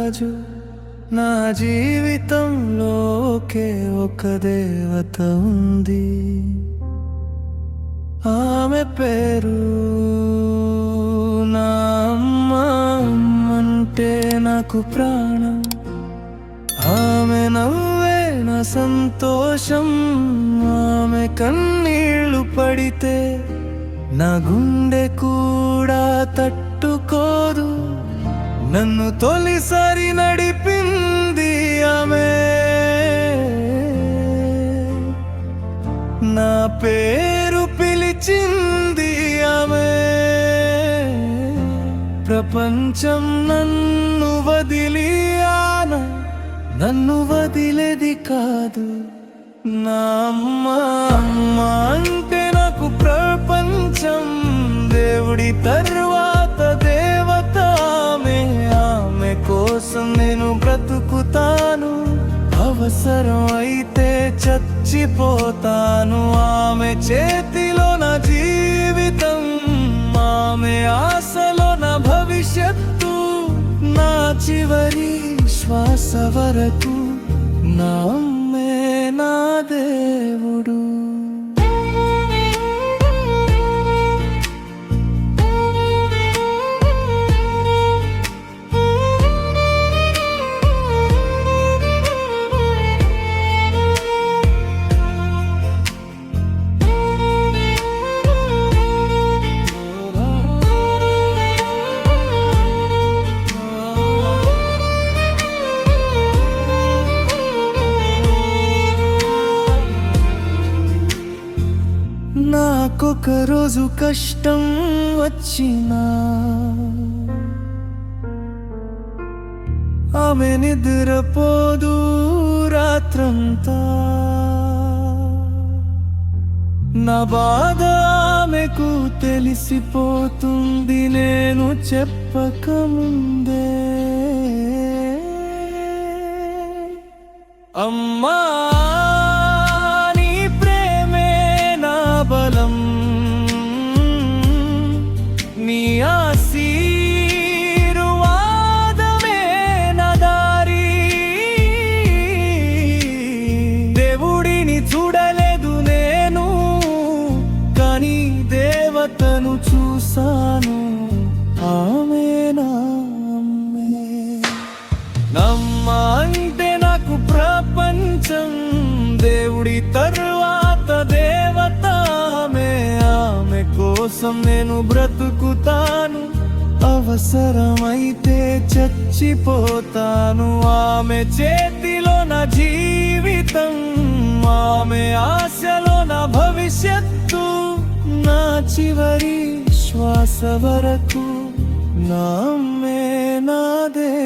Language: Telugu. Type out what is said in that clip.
రాజు. నా జీవితంలో ఒకే ఒక దేవత ఉంది. ఆమె పేరు నా అమ్మ. అమ్మంటే నాకు ప్రాణం. ఆమె నవ్వే నా సంతోషం. ఆమె కన్నీళ్లు పడితే నా గుండె కూడా తట్టుకోదు. నన్ను తొలిసారి నడిపింది ఆమె. నా పేరు పిలిచింది ఆమె. ప్రపంచం నన్ను వదిలి నన్ను వదిలేది కాదు. నా అమ్మ. అమ్మ అంటే నాకు ప్రపంచం. దేవుడి తర్వాత దేవత ఆమె. ఆమె కోసం నేను బ్రతుకుతాను. అవసరం అయితే చచ్చిపోతాను. ఆమె చేతిలో నా జీవితం. ఆమె ఆశలో నా భవిష్యత్తు. నా చివరి శ్వాస వరకు నా అమ్మే నా దేవుడు. నాకొక రోజు కష్టం వచ్చినా ఆమె నిద్రపోదు రాత్రంతా. నా బాధ ఆమెకు తెలిసిపోతుంది నేను చెప్పకముందే. అమ్మా నీ ఆశీర్వాదమే నా దారి. దేవుడిని చూడలేదు నేను, కానీ దేవతను చూసాను. ఆమె నా అమ్మే. నమ్మ అంటే నాకు ప్రపంచం. దేవుడి తరువాత దేవత ఆమె. ఆమె కోసం నేను బ్రతుకుతాను. అవసరమైతే చచ్చిపోతాను. ఆమె చేతిలో నా జీవితం. ఆమె ఆశలో నా భవిష్యత్తు. నా చివరి శ్వాస వరకు నా అమ్మే నా దేవుడు.